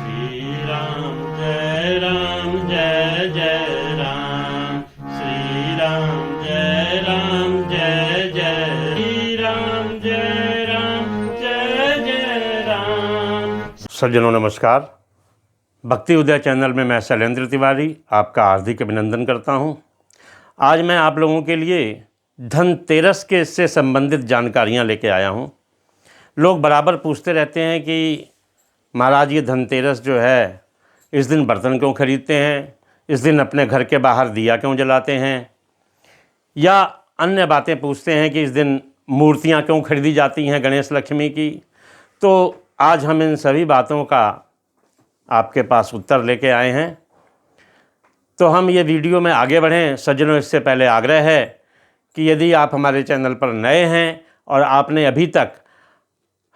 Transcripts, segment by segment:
राम जय जय राम, श्री राम जय जय श्री राम जय जय राम। सज्जनों नमस्कार। भक्ति उदय चैनल में मैं शैलेंद्र तिवारी आपका हार्दिक अभिनंदन करता हूं। आज मैं आप लोगों के लिए धनतेरस के से संबंधित जानकारियां लेके आया हूं। लोग बराबर पूछते रहते हैं कि महाराज ये धनतेरस जो है, इस दिन बर्तन क्यों खरीदते हैं, इस दिन अपने घर के बाहर दिया क्यों जलाते हैं, या अन्य बातें पूछते हैं कि इस दिन मूर्तियां क्यों खरीदी जाती हैं गणेश लक्ष्मी की। तो आज हम इन सभी बातों का आपके पास उत्तर लेके आए हैं। तो हम ये वीडियो में आगे बढ़ें। सज्जनों, इससे पहले आग्रह है कि यदि आप हमारे चैनल पर नए हैं और आपने अभी तक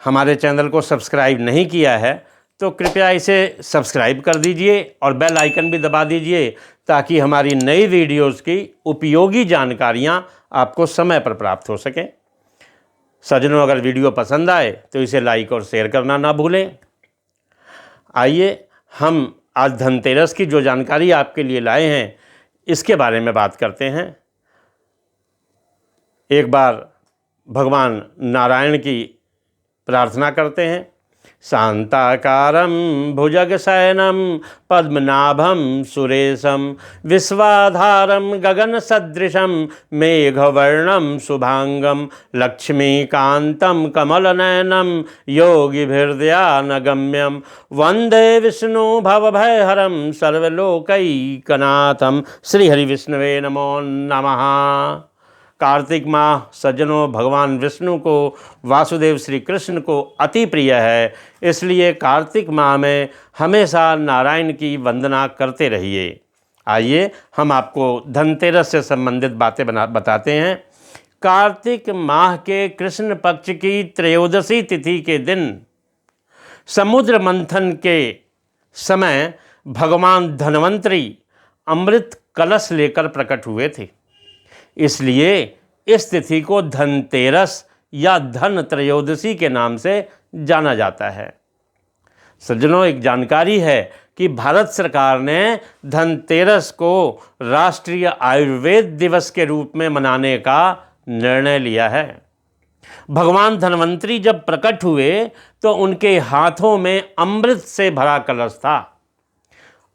हमारे चैनल को सब्सक्राइब नहीं किया है तो कृपया इसे सब्सक्राइब कर दीजिए और बेल आइकन भी दबा दीजिए, ताकि हमारी नई वीडियोज़ की उपयोगी जानकारियाँ आपको समय पर प्राप्त हो सकें। सज्जनों, अगर वीडियो पसंद आए तो इसे लाइक और शेयर करना ना भूलें। आइए हम आज धनतेरस की जो जानकारी आपके लिए लाए हैं इसके बारे में बात करते हैं। एक बार भगवान नारायण की प्रार्थना करते हैं। शांताकारं भुजगशयनं पद्मनाभं सुरेशं विश्वाधारं गगनसदृशं मेघवर्णं शुभांगं लक्ष्मीकान्तं कमलनयनं योगिभिर्ध्यानगम्यं वन्दे विष्णु भवभयहरं सर्वलोकैकनाथं। श्रीहरिविष्णवे नमो नमः। कार्तिक माह सज्जनों भगवान विष्णु को, वासुदेव श्री कृष्ण को अति प्रिय है, इसलिए कार्तिक माह में हमेशा नारायण की वंदना करते रहिए। आइए हम आपको धनतेरस से संबंधित बातें बताते हैं। कार्तिक माह के कृष्ण पक्ष की त्रयोदशी तिथि के दिन समुद्र मंथन के समय भगवान धन्वंतरी अमृत कलश लेकर प्रकट हुए थे। इसलिए इस तिथि को धनतेरस या धन त्रयोदशी के नाम से जाना जाता है। सज्जनों, एक जानकारी है कि भारत सरकार ने धनतेरस को राष्ट्रीय आयुर्वेद दिवस के रूप में मनाने का निर्णय लिया है। भगवान धन्वंतरी जब प्रकट हुए तो उनके हाथों में अमृत से भरा कलश था,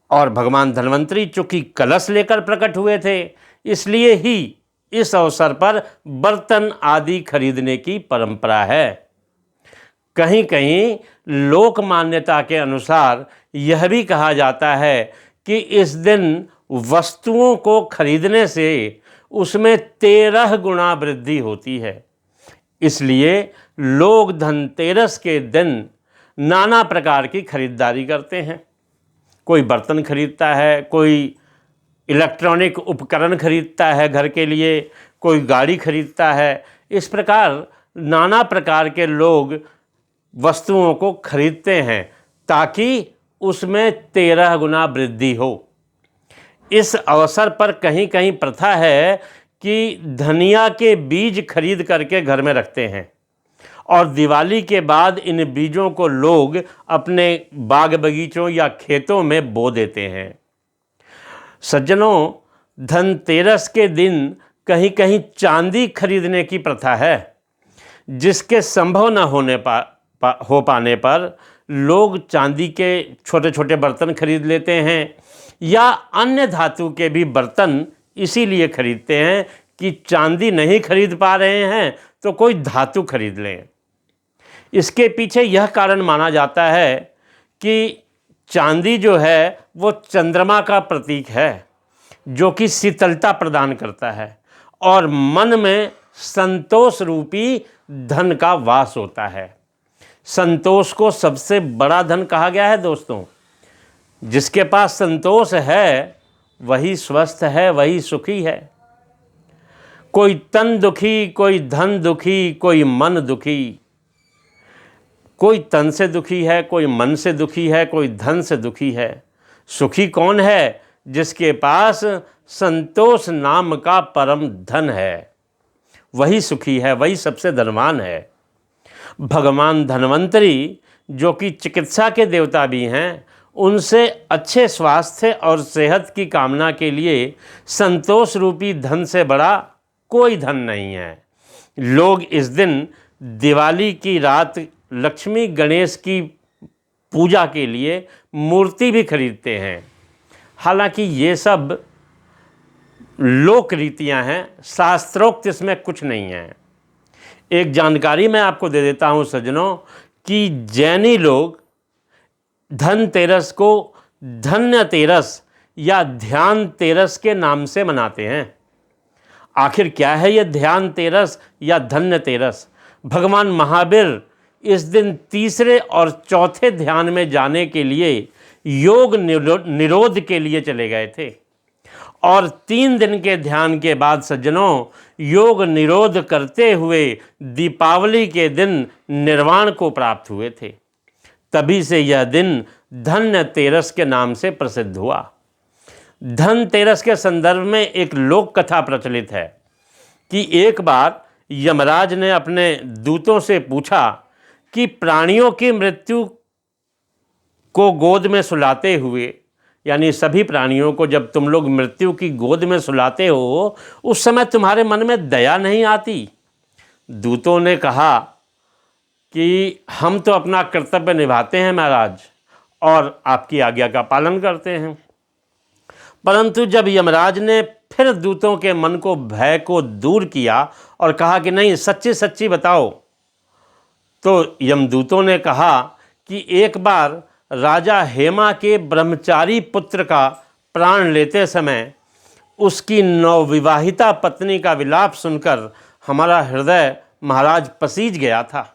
और भगवान धन्वंतरी चूंकि कलश लेकर प्रकट हुए थे, इसलिए ही इस अवसर पर बर्तन आदि खरीदने की परंपरा है। कहीं कहीं लोक मान्यता के अनुसार यह भी कहा जाता है कि इस दिन वस्तुओं को खरीदने से उसमें 13 गुना वृद्धि होती है। इसलिए लोग धनतेरस के दिन नाना प्रकार की खरीदारी करते हैं। कोई बर्तन खरीदता है, कोई इलेक्ट्रॉनिक उपकरण खरीदता है घर के लिए, कोई गाड़ी खरीदता है। इस प्रकार नाना प्रकार के लोग वस्तुओं को खरीदते हैं ताकि उसमें 13 गुना वृद्धि हो। इस अवसर पर कहीं कहीं प्रथा है कि धनिया के बीज खरीद करके घर में रखते हैं और दिवाली के बाद इन बीजों को लोग अपने बाग बगीचों या खेतों में बो देते हैं। सज्जनों, धनतेरस के दिन कहीं कहीं चांदी खरीदने की प्रथा है, जिसके संभव न हो पाने पर लोग चांदी के छोटे छोटे बर्तन खरीद लेते हैं, या अन्य धातु के भी बर्तन इसीलिए खरीदते हैं कि चांदी नहीं खरीद पा रहे हैं तो कोई धातु खरीद लें। इसके पीछे यह कारण माना जाता है कि चांदी जो है वो चंद्रमा का प्रतीक है, जो कि शीतलता प्रदान करता है और मन में संतोष रूपी धन का वास होता है। संतोष को सबसे बड़ा धन कहा गया है दोस्तों। जिसके पास संतोष है वही स्वस्थ है, वही सुखी है। कोई तन दुखी, कोई धन दुखी, कोई मन दुखी। कोई तन से दुखी है, कोई मन से दुखी है, कोई धन से दुखी है। सुखी कौन है? जिसके पास संतोष नाम का परम धन है, वही सुखी है, वही सबसे धनवान है। भगवान धन्वंतरी जो कि चिकित्सा के देवता भी हैं, उनसे अच्छे स्वास्थ्य और सेहत की कामना के लिए संतोष रूपी धन से बड़ा कोई धन नहीं है। लोग इस दिन दिवाली की रात लक्ष्मी गणेश की पूजा के लिए मूर्ति भी खरीदते हैं। हालांकि ये सब लोक रीतियां हैं, शास्त्रोक्त इसमें कुछ नहीं है। एक जानकारी मैं आपको दे देता हूं सज्जनों कि जैनी लोग धनतेरस को धन्य तेरस या ध्यान तेरस के नाम से मनाते हैं। आखिर क्या है ये ध्यान तेरस या धन्य तेरस? भगवान महावीर इस दिन तीसरे और चौथे ध्यान में जाने के लिए योग निरोध के लिए चले गए थे और 3 दिन के ध्यान के बाद सज्जनों योग निरोध करते हुए दीपावली के दिन निर्वाण को प्राप्त हुए थे। तभी से यह दिन धन्य तेरस के नाम से प्रसिद्ध हुआ। धनतेरस के संदर्भ में एक लोक कथा प्रचलित है कि एक बार यमराज ने अपने दूतों से पूछा कि प्राणियों की मृत्यु को गोद में सुलाते हुए, यानी सभी प्राणियों को जब तुम लोग मृत्यु की गोद में सुलाते हो उस समय तुम्हारे मन में दया नहीं आती? दूतों ने कहा कि हम तो अपना कर्तव्य निभाते हैं महाराज और आपकी आज्ञा का पालन करते हैं। परंतु जब यमराज ने फिर दूतों के मन को भय को दूर किया और कहा कि नहीं सच्ची सच्ची बताओ, तो यमदूतों ने कहा कि एक बार राजा हेमा के ब्रह्मचारी पुत्र का प्राण लेते समय उसकी नवविवाहिता पत्नी का विलाप सुनकर हमारा हृदय महाराज पसीज गया था,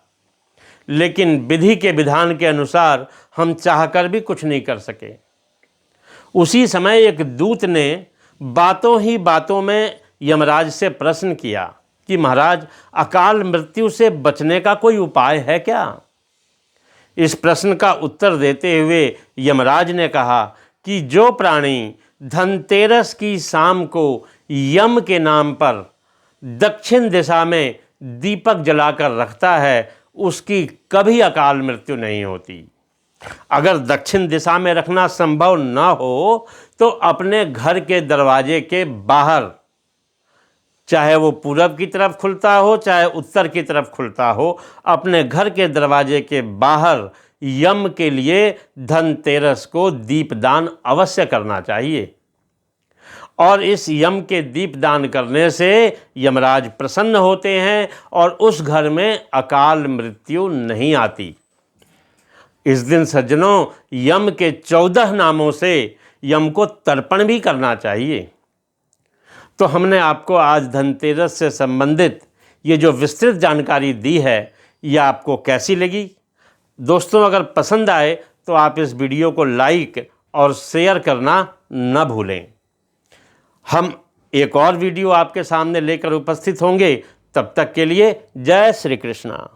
लेकिन विधि के विधान के अनुसार हम चाहकर भी कुछ नहीं कर सके। उसी समय एक दूत ने बातों ही बातों में यमराज से प्रश्न किया कि महाराज अकाल मृत्यु से बचने का कोई उपाय है क्या? इस प्रश्न का उत्तर देते हुए यमराज ने कहा कि जो प्राणी धनतेरस की शाम को यम के नाम पर दक्षिण दिशा में दीपक जलाकर रखता है उसकी कभी अकाल मृत्यु नहीं होती। अगर दक्षिण दिशा में रखना संभव न हो तो अपने घर के दरवाजे के बाहर, चाहे वो पूरब की तरफ खुलता हो चाहे उत्तर की तरफ खुलता हो, अपने घर के दरवाजे के बाहर यम के लिए धनतेरस को दीपदान अवश्य करना चाहिए। और इस यम के दीपदान करने से यमराज प्रसन्न होते हैं और उस घर में अकाल मृत्यु नहीं आती। इस दिन सज्जनों यम के 14 नामों से यम को तर्पण भी करना चाहिए। तो हमने आपको आज धनतेरस से संबंधित ये जो विस्तृत जानकारी दी है, ये आपको कैसी लगी? दोस्तों अगर पसंद आए तो आप इस वीडियो को लाइक और शेयर करना न भूलें। हम एक और वीडियो आपके सामने लेकर उपस्थित होंगे। तब तक के लिए जय श्री कृष्णा।